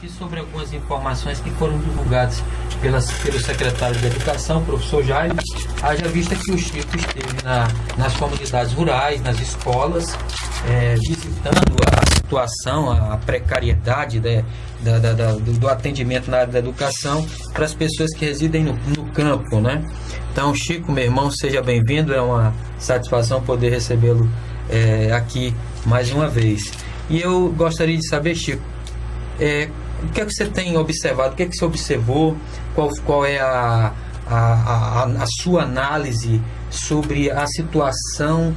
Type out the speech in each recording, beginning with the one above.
aqui sobre algumas informações que foram divulgadas pelo secretário de Educação, professor Jaime, haja vista que o Chico esteve nas comunidades rurais, nas escolas, visitando a situação, a precariedade do atendimento na área da educação para as pessoas que residem no campo, né? Então, Chico, meu irmão, seja bem-vindo, é uma satisfação poder recebê-lo aqui mais uma vez. E eu gostaria de saber, Chico, o que é que você tem observado, o que é que você observou, qual é a sua análise sobre a situação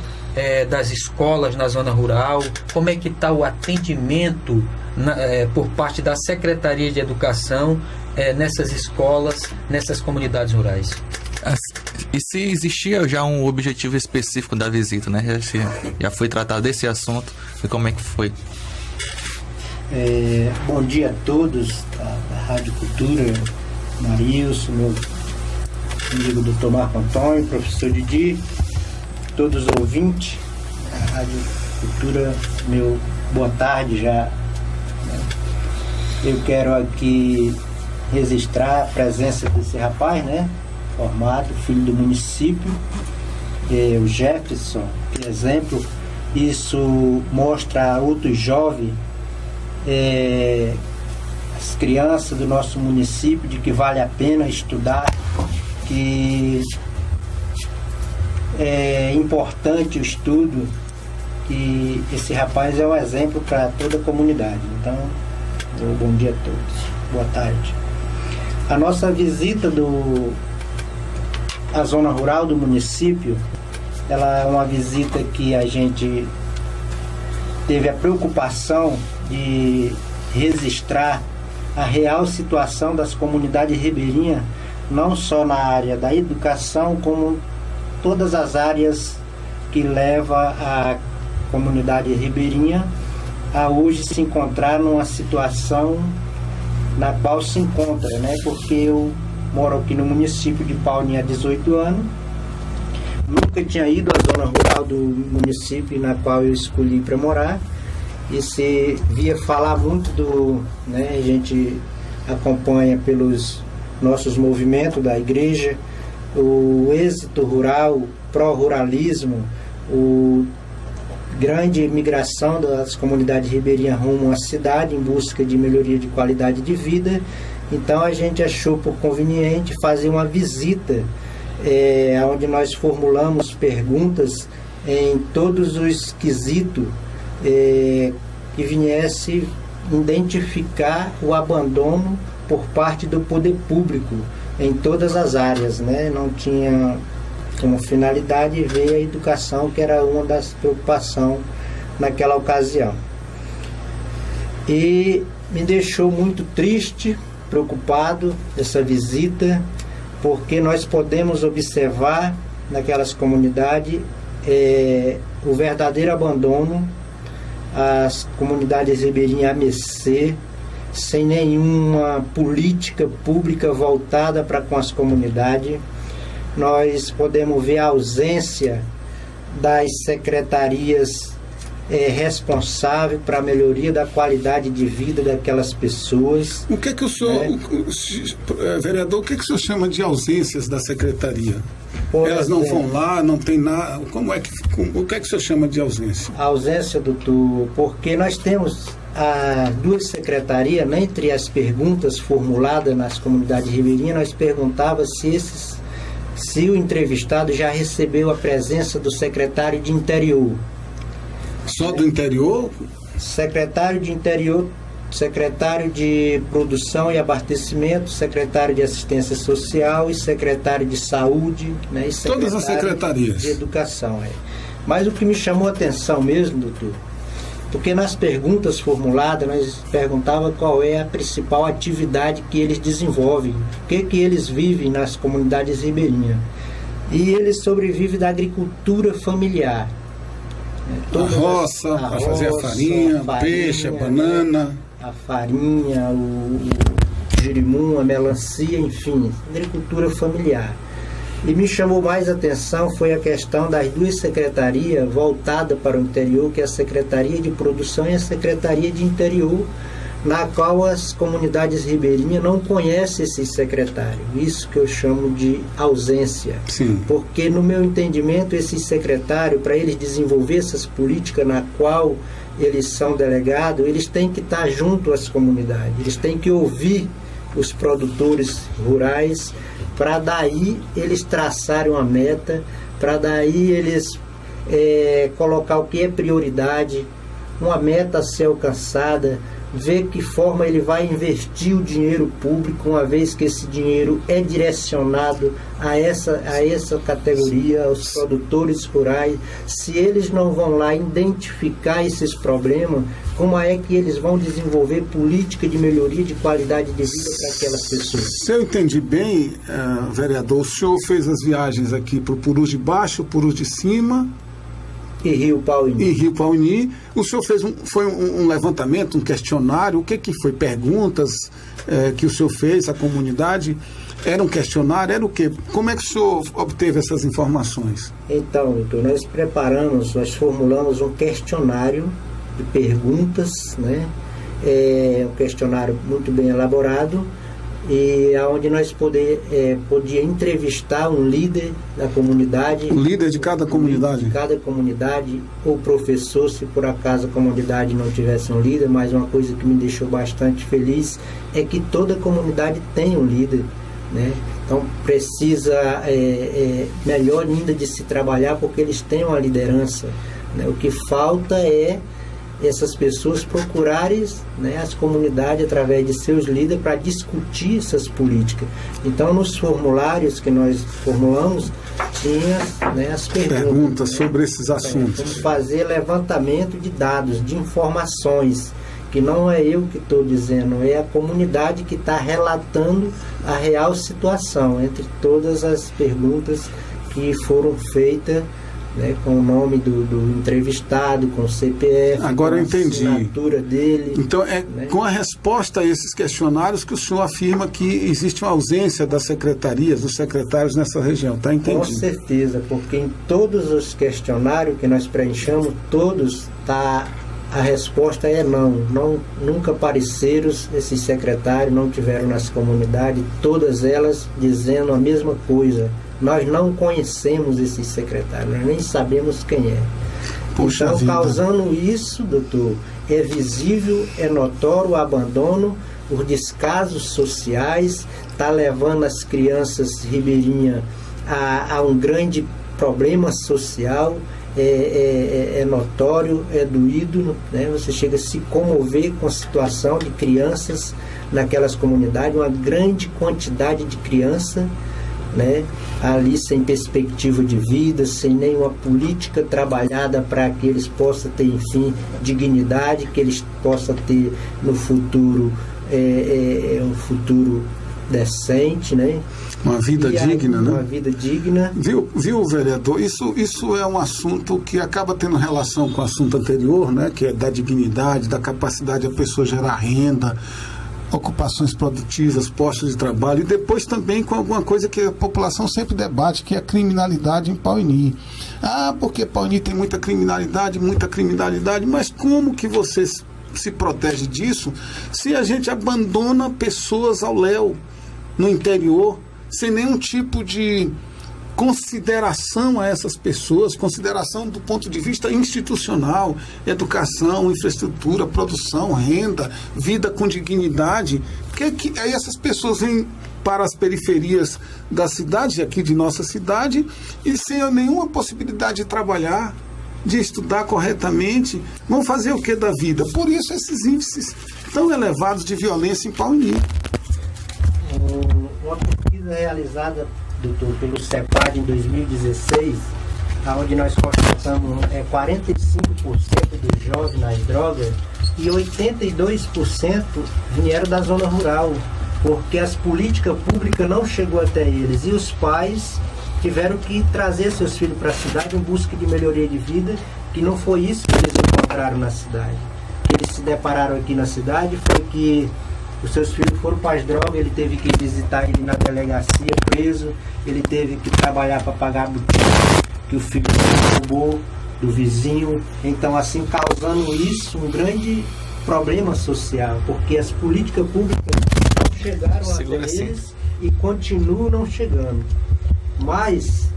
das escolas na zona rural, como é que está o atendimento por parte da Secretaria de Educação nessas escolas, nessas comunidades rurais? E se existia já um objetivo específico da visita, né? Já foi tratado desse assunto e como é que foi? Bom dia a todos da Rádio Cultura, Marilson, meu amigo Dr. Marco Antônio, professor Didi, todos os ouvintes da Rádio Cultura, meu boa tarde já. Eu quero aqui registrar a presença desse rapaz, né? Formado, filho do município, o Jefferson, que exemplo. Isso mostra a outros jovens, as crianças do nosso município, de que vale a pena estudar, que é importante o estudo, e esse rapaz é um exemplo para toda a comunidade. Então, bom dia a todos, boa tarde. A nossa visita à zona rural do município, ela é uma visita que a gente teve a preocupação de registrar a real situação das comunidades ribeirinhas, não só na área da educação, como todas as áreas que levam a comunidade ribeirinha a hoje se encontrar numa situação na qual se encontra, né? Porque eu moro aqui no município de Paulinha há 18 anos, nunca tinha ido à zona rural do município na qual eu escolhi para morar, e se via falar muito né, a gente acompanha pelos nossos movimentos da igreja, o êxito rural, pró-ruralismo, o grande migração das comunidades ribeirinhas rumo à cidade em busca de melhoria de qualidade de vida. Então a gente achou por conveniente fazer uma visita onde nós formulamos perguntas em todos os quesitos que viesse identificar o abandono por parte do poder público em todas as áreas, né? Não tinha como finalidade ver a educação, que era uma das preocupações naquela ocasião. E me deixou muito triste, preocupado essa visita, porque nós podemos observar naquelas comunidades o verdadeiro abandono, as comunidades ribeirinhas a mercê, sem nenhuma política pública voltada para com as comunidades. Nós podemos ver a ausência das secretarias responsáveis para a melhoria da qualidade de vida daquelas pessoas. O que é que o senhor, vereador, o que é que o senhor chama de ausências da secretaria? Elas não vão lá, não tem nada. O que é que o senhor chama de ausência? A ausência, doutor, porque nós temos as duas secretarias, né, entre as perguntas formuladas nas comunidades ribeirinhas, nós perguntávamos se o entrevistado já recebeu a presença do secretário de Interior. Só do interior? Secretário de Interior, secretário de Produção e Abastecimento, secretário de Assistência Social e secretário de Saúde, né, e todas as secretarias de Educação. Mas o que me chamou a atenção mesmo, doutor, porque nas perguntas formuladas nós perguntava qual é a principal atividade que eles desenvolvem, o que eles vivem nas comunidades ribeirinhas. E eles sobrevivem da agricultura familiar. A roça, para fazer a farinha, peixe, a banana. A farinha, o girimum, a melancia, enfim, agricultura familiar. E me chamou mais atenção foi a questão das duas secretarias voltadas para o interior, que é a Secretaria de Produção e a Secretaria de Interior, na qual as comunidades ribeirinhas não conhecem esse secretário. Isso que eu chamo de ausência. Sim. Porque, no meu entendimento, esse secretário, para eles desenvolver essas políticas na qual eles são delegados, eles têm que estar junto às comunidades, eles têm que ouvir os produtores rurais, para daí eles traçarem uma meta, para daí eles colocar o que é prioridade, uma meta a ser alcançada, ver que forma ele vai investir o dinheiro público, uma vez que esse dinheiro é direcionado a essa categoria, aos produtores rurais. Se eles não vão lá identificar esses problemas, como é que eles vão desenvolver política de melhoria de qualidade de vida para aquelas pessoas? Se eu entendi bem, vereador, o senhor fez as viagens aqui para o Purus de Baixo, Purus de Cima e Rio Pauini. O senhor fez um levantamento, um questionário. O que foi? Perguntas que o senhor fez à comunidade? Era um questionário? Era o quê? Como é que o senhor obteve essas informações? Então, doutor, nós formulamos um questionário de perguntas, né? Um questionário muito bem elaborado, e onde nós podia entrevistar um líder da comunidade. O líder de cada comunidade? De cada comunidade, ou professor, se por acaso a comunidade não tivesse um líder. Mas uma coisa que me deixou bastante feliz é que toda comunidade tem um líder, né? Então precisa melhor ainda de se trabalhar, porque eles têm uma liderança, né? O que falta é essas pessoas procurarem, né, as comunidades através de seus líderes para discutir essas políticas. Então, nos formulários que nós formulamos, tinha, né, as perguntas, sobre esses assuntos. Vamos fazer levantamento de dados, de informações, que não é eu que estou dizendo, é a comunidade que está relatando a real situação, entre todas as perguntas que foram feitas, né, com o nome do entrevistado, com o CPF, agora eu entendi. A assinatura dele. Então, né? Com a resposta a esses questionários que o senhor afirma que existe uma ausência das secretarias, dos secretários nessa região, está entendido? Com certeza, porque em todos os questionários que nós preenchamos, a resposta é não. Nunca apareceram esses secretários, não tiveram nas comunidades, todas elas dizendo a mesma coisa. Nós não conhecemos esses secretários, nós nem sabemos quem é. Puxa então, vida. Causando isso, doutor, é visível, é notório o abandono, os descasos sociais, está levando as crianças ribeirinhas a um grande problema social. É notório, é doído, né? Você chega a se comover com a situação de crianças naquelas comunidades, uma grande quantidade de crianças, né, ali sem perspectiva de vida, sem nenhuma política trabalhada para que eles possam ter, enfim, dignidade, que eles possam ter no futuro um futuro decente, né? Uma vida digna, né? Uma vida digna. Viu, vereador? Isso é um assunto que acaba tendo relação com o assunto anterior, né? Que é da dignidade, da capacidade da pessoa gerar renda, ocupações produtivas, postos de trabalho, e depois também com alguma coisa que a população sempre debate, que é a criminalidade em Pauini. Porque Pauini tem muita criminalidade, mas como que você se protege disso se a gente abandona pessoas ao léu no interior, sem nenhum tipo de consideração a essas pessoas, consideração do ponto de vista institucional, educação, infraestrutura, produção, renda, vida com dignidade? Porque aí essas pessoas vêm para as periferias da cidade, aqui de nossa cidade, e sem nenhuma possibilidade de trabalhar, de estudar corretamente, vão fazer o que da vida? Por isso esses índices tão elevados de violência em Pauini. Uma pesquisa realizada, doutor, pelo CEPAD em 2016, onde nós constatamos 45% dos jovens nas drogas e 82% vieram da zona rural, porque as políticas públicas não chegou até eles e os pais tiveram que trazer seus filhos para a cidade em busca de melhoria de vida, que não foi isso que eles encontraram na cidade. O que eles se depararam aqui na cidade foi que os seus filhos foram para as drogas, ele teve que visitar ele na delegacia preso, ele teve que trabalhar para pagar a botija que o filho roubou do vizinho. Então, assim, causando isso, um grande problema social, porque as políticas públicas não chegaram até eles e continuam não chegando. Mas,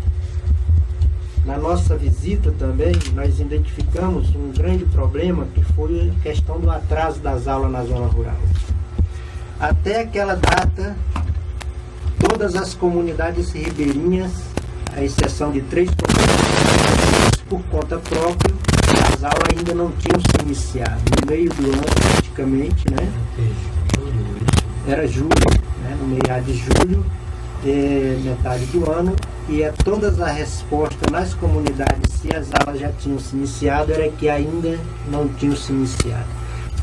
na nossa visita também, nós identificamos um grande problema, que foi a questão do atraso das aulas na zona rural. Até aquela data, todas as comunidades ribeirinhas, à exceção de 3 comunidades, por conta própria, as aulas ainda não tinham se iniciado. No meio do ano, praticamente, né? Era julho, né? No meio de julho, metade do ano, e todas as respostas nas comunidades, se as aulas já tinham se iniciado, era que ainda não tinham se iniciado.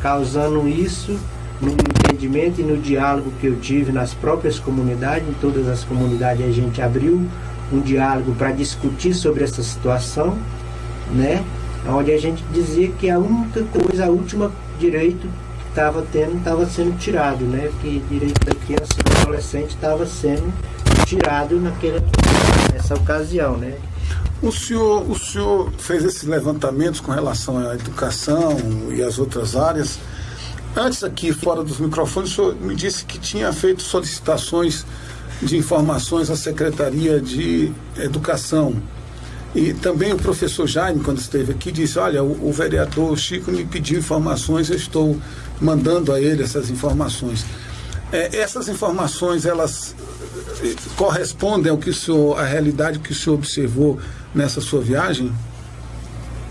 Causando isso, no entendimento e no diálogo que eu tive nas próprias comunidades, em todas as comunidades a gente abriu um diálogo para discutir sobre essa situação, né? Onde a gente dizia que a única coisa, a última direito que estava sendo tirado, né? Que direito da criança e do adolescente estava sendo tirado nessa ocasião, né? O senhor fez esses levantamentos com relação à educação e às outras áreas. Antes aqui, fora dos microfones, o senhor me disse que tinha feito solicitações de informações à Secretaria de Educação. E também o professor Jaime, quando esteve aqui, disse, olha, o vereador Chico me pediu informações, eu estou mandando a ele essas informações. Essas informações, elas correspondem ao que à realidade que o senhor observou nessa sua viagem?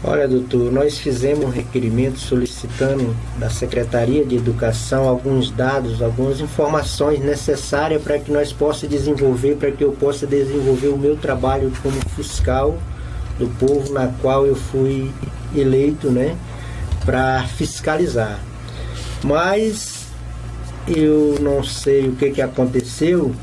Olha, doutor, nós fizemos um requerimento solicitando da Secretaria de Educação alguns dados, algumas informações necessárias para que nós possamos desenvolver, para que eu possa desenvolver o meu trabalho como fiscal do povo, na qual eu fui eleito, né, para fiscalizar. Mas eu não sei o que aconteceu,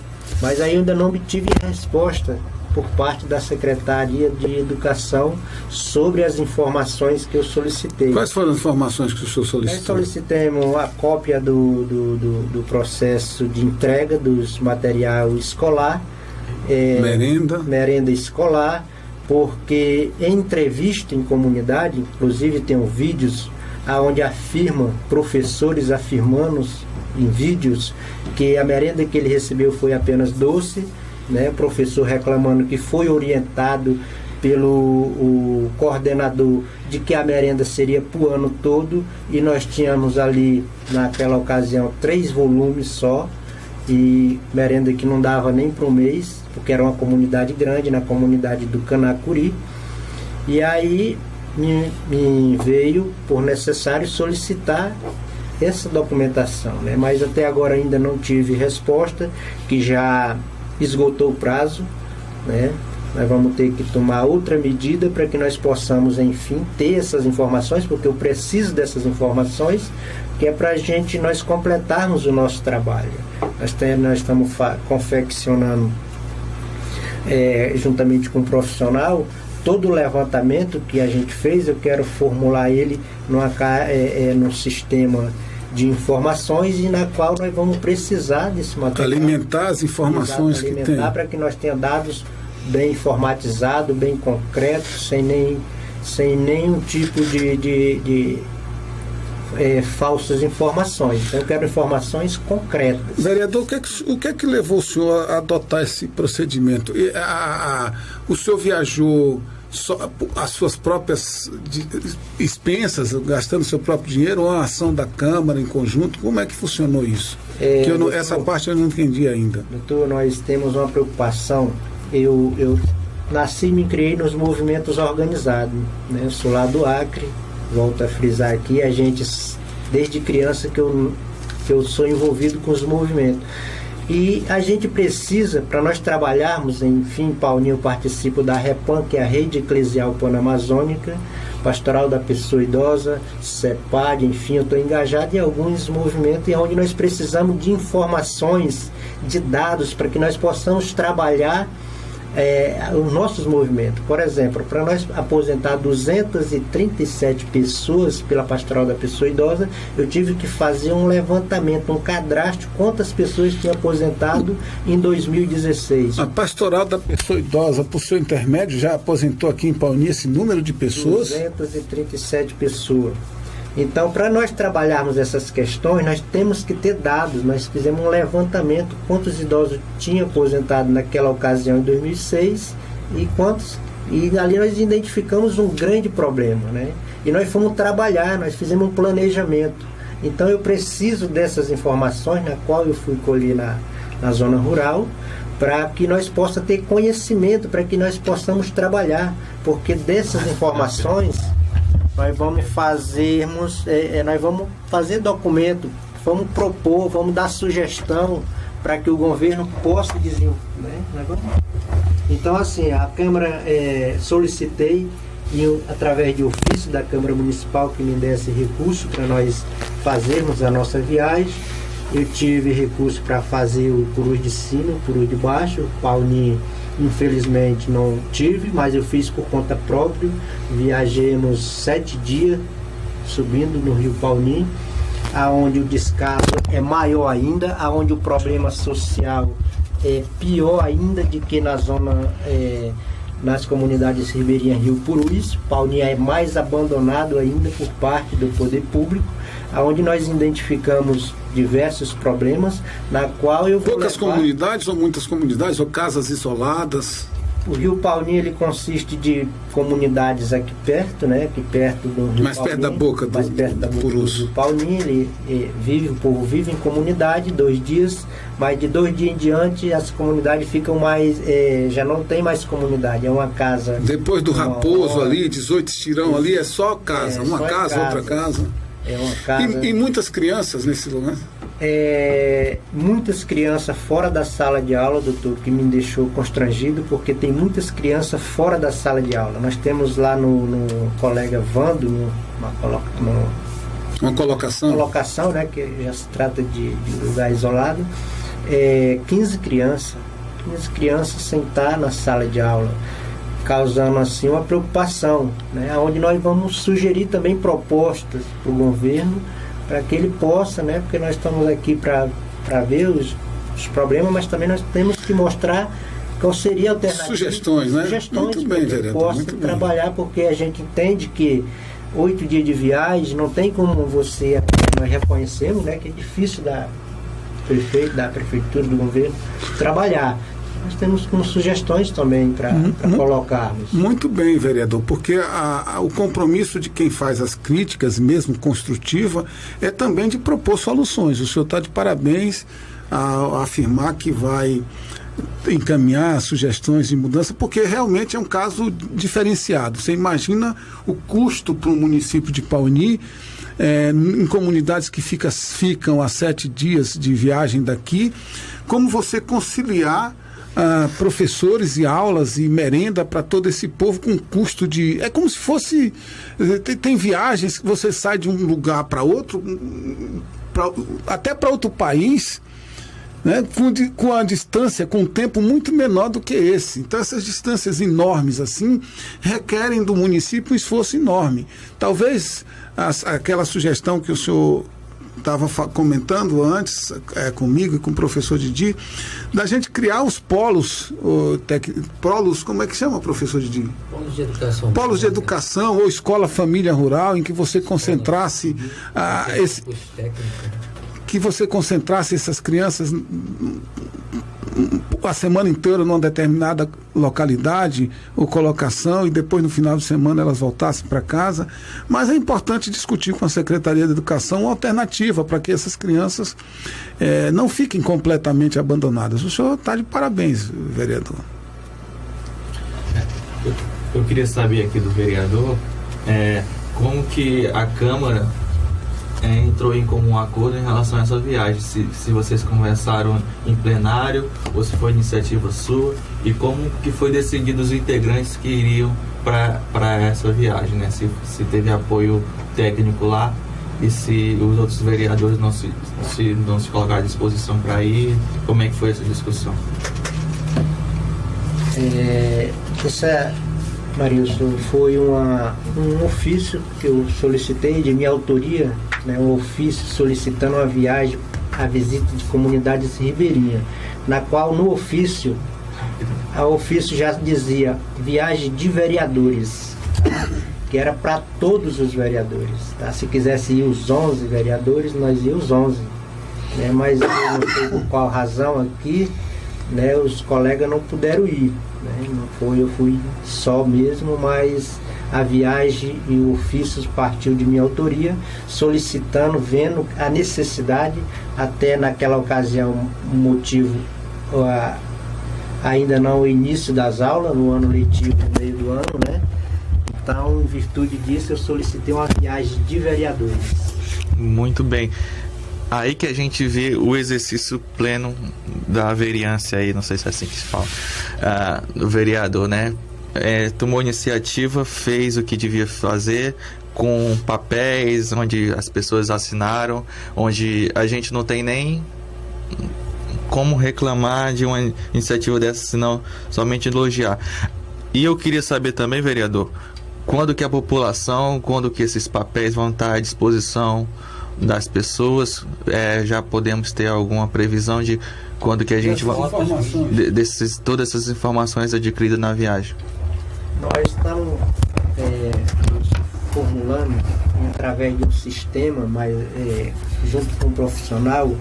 mas ainda não obtive resposta por parte da Secretaria de Educação sobre as informações que eu solicitei. Quais foram as informações que o senhor solicitou? Nós solicitamos a cópia do processo de entrega dos material escolar, merenda escolar, porque em entrevista em comunidade, inclusive tem vídeos onde professores afirmando em vídeos que a merenda que ele recebeu foi apenas doce, né? O professor reclamando que foi orientado pelo coordenador de que a merenda seria para o ano todo, e nós tínhamos ali naquela ocasião 3 volumes só, e merenda que não dava nem para um mês, porque era uma comunidade grande, na comunidade do Canacuri. E aí me veio por necessário solicitar essa documentação, né? Mas até agora ainda não tive resposta, que já esgotou o prazo, né? Nós vamos ter que tomar outra medida para que nós possamos, enfim, ter essas informações, porque eu preciso dessas informações, que é para nós completarmos o nosso trabalho. Nós estamos confeccionando, juntamente com o profissional, todo o levantamento que a gente fez, eu quero formular ele num sistema de informações, e na qual nós vamos precisar desse material. Alimentar as informações que tem. Para que nós tenhamos dados bem informatizados, bem concretos, sem nenhum tipo de falsas informações. Então eu quero informações concretas. Vereador, o que é que levou o senhor a adotar esse procedimento? O senhor viajou as suas próprias expensas, gastando seu próprio dinheiro, ou a ação da Câmara em conjunto? Como é que funcionou isso? Essa parte eu não entendi ainda. Doutor, nós temos uma preocupação. Eu nasci e me criei nos movimentos organizados, né? Eu sou lá do Acre, volto a frisar aqui, desde criança que eu sou envolvido com os movimentos. E a gente precisa, para nós trabalharmos, enfim, Paulinho participa da REPAM, que é a Rede Eclesial Panamazônica, Pastoral da Pessoa Idosa, CEPAD, enfim, eu estou engajado em alguns movimentos onde nós precisamos de informações, de dados, para que nós possamos trabalhar os nossos movimentos. Por exemplo, para nós aposentar 237 pessoas pela Pastoral da Pessoa Idosa, eu tive que fazer um levantamento, um cadastro, quantas pessoas tinham aposentado em 2016. A Pastoral da Pessoa Idosa, por seu intermédio, já aposentou aqui em Pauni esse número de pessoas? 237 pessoas. Então, para nós trabalharmos essas questões, nós temos que ter dados. Nós fizemos um levantamento, quantos idosos tinham aposentado naquela ocasião em 2006 e ali nós identificamos um grande problema, né? E nós fomos trabalhar, nós fizemos um planejamento. Então eu preciso dessas informações, na qual eu fui colher na zona rural, para que nós possamos ter conhecimento, para que nós possamos trabalhar, porque dessas informações nós vamos fazer documento, vamos propor, vamos dar sugestão para que o governo possa desenvolver, né? Então, assim, a Câmara solicitei, através de ofício da Câmara Municipal, que me desse recurso para nós fazermos a nossa viagem. Eu tive recurso para fazer o Purus de cima, o Purus de baixo, o Pauni, infelizmente não tive, mas eu fiz por conta própria. Viajemos 7 dias subindo no Rio Pauni, aonde o descaso é maior ainda, aonde o problema social é pior ainda do que na zona, nas comunidades ribeirinhas Rio Purus. Pauni é mais abandonado ainda por parte do poder público, aonde nós identificamos diversos problemas, na qual eu vou poucas comunidades ou muitas comunidades ou casas isoladas? O Rio Pauni, ele consiste de comunidades aqui perto, né? Aqui perto do Rio mais Pauni, perto da boca do Rio Pauni. O povo vive em comunidade 2 dias, mas de 2 dias em diante as comunidades ficam mais, já não tem mais comunidade, é uma casa. Depois do Raposo ali, 18 Estirão ali, é só casa, uma só casa, outra casa. É uma casa. E muitas crianças nesse lugar? Muitas crianças fora da sala de aula, doutor, que me deixou constrangido, porque tem muitas crianças fora da sala de aula. Nós temos lá no colega Vando, uma colocação, né, que já se trata de lugar isolado, 15 crianças sem estar na sala de aula, causando assim uma preocupação, né, onde nós vamos sugerir também propostas para o governo, para que ele possa, né, porque nós estamos aqui para ver os problemas, mas também nós temos que mostrar qual seria a alternativa. Sugestões, né? Sugestões muito bem, vereador, possa muito trabalhar, bem. Porque a gente entende que 8 dias de viagem não tem como você, nós reconhecemos, né, que é difícil da prefeitura, do governo trabalhar. Nós temos como sugestões também para colocarmos. Muito bem, vereador, porque o compromisso de quem faz as críticas, mesmo construtiva, é também de propor soluções. O senhor está de parabéns a afirmar que vai encaminhar sugestões de mudança, porque realmente é um caso diferenciado. Você imagina o custo para o município de Pauni, em comunidades que ficam a 7 dias de viagem daqui, como você conciliar professores e aulas e merenda para todo esse povo com custo de... É como se fosse... Tem viagens que você sai de um lugar para outro, até para outro país, né, com a distância, com um tempo muito menor do que esse. Então essas distâncias enormes assim requerem do município um esforço enorme. Talvez aquela sugestão que o senhor estava comentando antes comigo e com o professor Didi, da gente criar os polos, como é que chama, professor Didi? Polos de educação. Polos de educação ou escola família rural, em que você concentrasse que você concentrasse essas crianças a semana inteira numa determinada localidade ou colocação, e depois no final de semana elas voltassem para casa. Mas é importante discutir com a Secretaria de Educação uma alternativa para que essas crianças não fiquem completamente abandonadas. O senhor está de parabéns, vereador. Eu queria saber aqui do vereador como que a Câmara entrou em comum acordo em relação a essa viagem, se vocês conversaram em plenário ou se foi iniciativa sua, e como que foi decidido os integrantes que iriam para essa viagem, né? Se teve apoio técnico lá e se os outros vereadores não se colocaram à disposição para ir, como é que foi essa discussão? Marilson, foi um ofício que eu solicitei de minha autoria, né, um ofício solicitando uma viagem, a visita de comunidades ribeirinhas, na qual no ofício, a ofício já dizia viagem de vereadores, que era para todos os vereadores. Tá? Se quisesse ir os 11 vereadores, nós íamos os 11. Né? Mas eu não sei por qual razão aqui, né, os colegas não puderam ir. Né? Não foi, eu fui só mesmo, mas a viagem e o ofício partiu de minha autoria, solicitando, vendo a necessidade, até naquela ocasião, motivo ainda não o início das aulas, no ano letivo, no meio do ano, né? Então, em virtude disso, eu solicitei uma viagem de vereadores. Muito bem. Aí que a gente vê o exercício pleno da vereança aí, não sei se é assim que se fala, do vereador, né? Tomou iniciativa, fez o que devia fazer, com papéis onde as pessoas assinaram, onde a gente não tem nem como reclamar de uma iniciativa dessa, senão somente elogiar. E eu queria saber também, vereador, quando que a população, quando que esses papéis vão estar à disposição das pessoas, já podemos ter alguma previsão de quando que a gente vai... todas essas informações adquiridas na viagem. Nós estamos formulando, através de um sistema, mas junto com um profissional,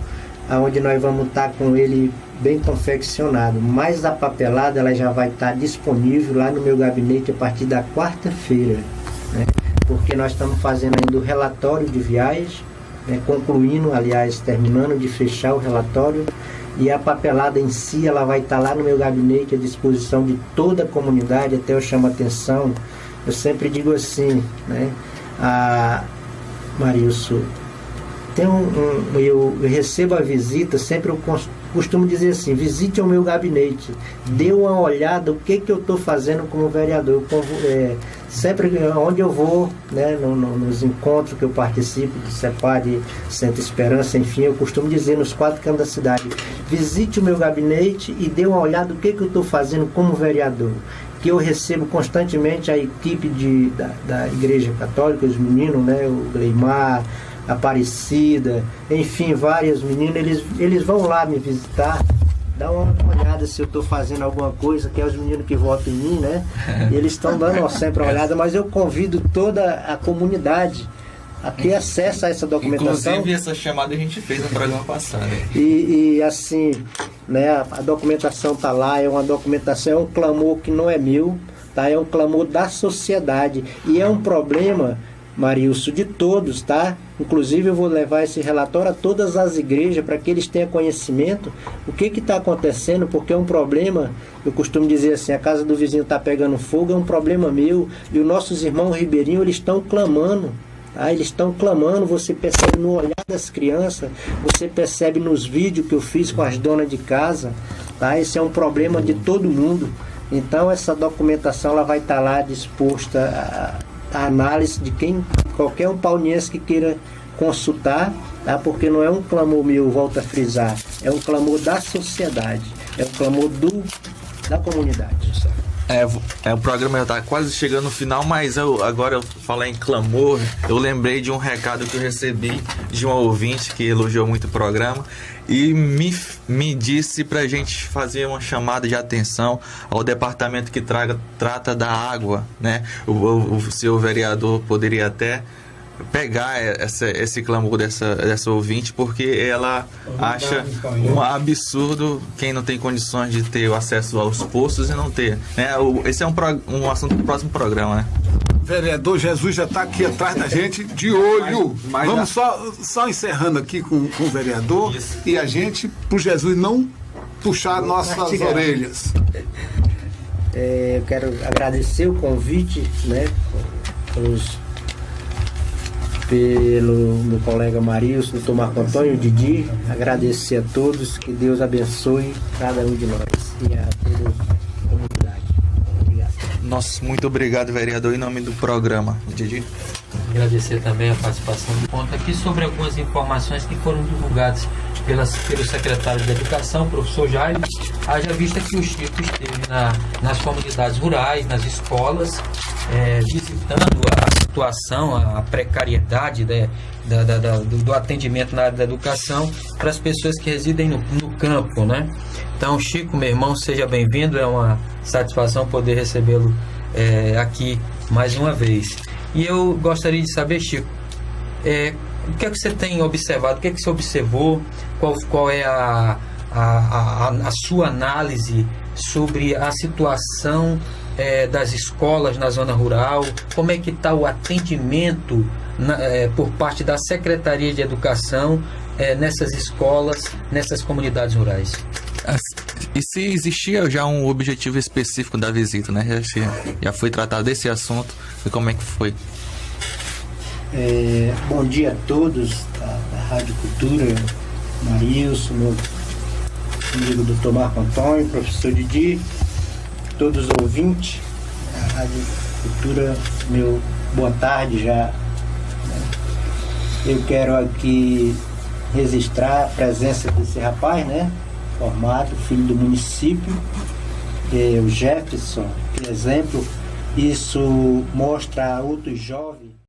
onde nós vamos estar com ele bem confeccionado. Mas a papelada ela já vai estar disponível lá no meu gabinete a partir da quarta-feira, né? Porque nós estamos fazendo ainda o relatório de viagem, né? Concluindo, aliás, terminando de fechar o relatório, e a papelada em si ela vai estar lá no meu gabinete à disposição de toda a comunidade. Até eu chamo a atenção, eu sempre digo assim, né? Marilson, eu recebo a visita, sempre eu costumo dizer assim: visite o meu gabinete, dê uma olhada o que eu estou fazendo como vereador. Sempre onde eu vou, né, nos encontros que eu participo, do CEPAD, Centro Esperança, enfim, eu costumo dizer nos 4 cantos da cidade: visite o meu gabinete e dê uma olhada o que eu estou fazendo como vereador. Que eu recebo constantemente a equipe da Igreja Católica, os meninos, né, o Gleimar, Aparecida, enfim, vários meninos, eles vão lá me visitar, dá uma olhada se eu estou fazendo alguma coisa, que é os meninos que votam em mim, né? E eles estão dando sempre uma olhada, mas eu convido toda a comunidade a ter acesso a essa documentação. Inclusive, essa chamada a gente fez no programa passado. E assim, né, a documentação está lá, é uma documentação, é um clamor que não é meu, tá? É um clamor da sociedade, e é um problema, Marilson, de todos, tá? Inclusive eu vou levar esse relatório a todas as igrejas para que eles tenham conhecimento o que está acontecendo, porque é um problema. Eu costumo dizer assim: a casa do vizinho está pegando fogo, é um problema meu, e os nossos irmãos ribeirinhos, eles estão clamando, tá? Eles estão clamando. Você percebe no olhar das crianças, você percebe nos vídeos que eu fiz com as donas de casa, tá? Esse é um problema de todo mundo. Então essa documentação ela vai estar lá disposta a análise de qualquer um pauniense que queira consultar, tá? Porque não é um clamor meu, volto a frisar, é um clamor da sociedade, é um clamor da comunidade. O programa já está quase chegando no final, mas agora eu falar em clamor, eu lembrei de um recado que eu recebi de uma ouvinte que elogiou muito o programa e me disse para a gente fazer uma chamada de atenção ao departamento que trata da água, né? O seu vereador poderia até pegar esse clamor dessa ouvinte, porque ela acha um absurdo quem não tem condições de ter o acesso aos poços e não ter, né? Esse é um assunto do próximo programa, né? Vereador Jesus já está aqui atrás da gente, de olho. Vamos só encerrando aqui com o vereador. Isso. E a gente, pro Jesus não puxar nossas orelhas. Eu quero agradecer o convite, né, pelo meu colega Marilson, doutor Marco Antônio, Didi. Agradecer a todos, que Deus abençoe cada um de nós e a toda a comunidade. Obrigado. Nossa, muito obrigado, vereador, em nome do programa. Didi. Agradecer também a participação do ponto aqui sobre algumas informações que foram divulgadas pelo secretário de Educação, professor Jaime. Haja vista que o Chico esteve nas comunidades rurais, nas escolas, visitando a situação, a precariedade do atendimento na área da educação para as pessoas que residem no campo, né? Então, Chico, meu irmão, seja bem-vindo, é uma satisfação poder recebê-lo aqui mais uma vez. E eu gostaria de saber, Chico, o que é que você tem observado, o que é que você observou, qual é a sua análise sobre a situação das escolas na zona rural, como é que está o atendimento por parte da Secretaria de Educação nessas escolas, nessas comunidades rurais? E se existia já um objetivo específico da visita, né? Já foi tratado esse assunto, e como é que foi? Bom dia a todos da Rádio Cultura, Marilson, meu amigo Dr. Marco Antônio, professor Didi, todos os ouvintes da Rádio Cultura, meu boa tarde já. Eu quero aqui registrar a presença desse rapaz, né? Formado, filho do município, o Jefferson, que exemplo. Isso mostra a outros jovens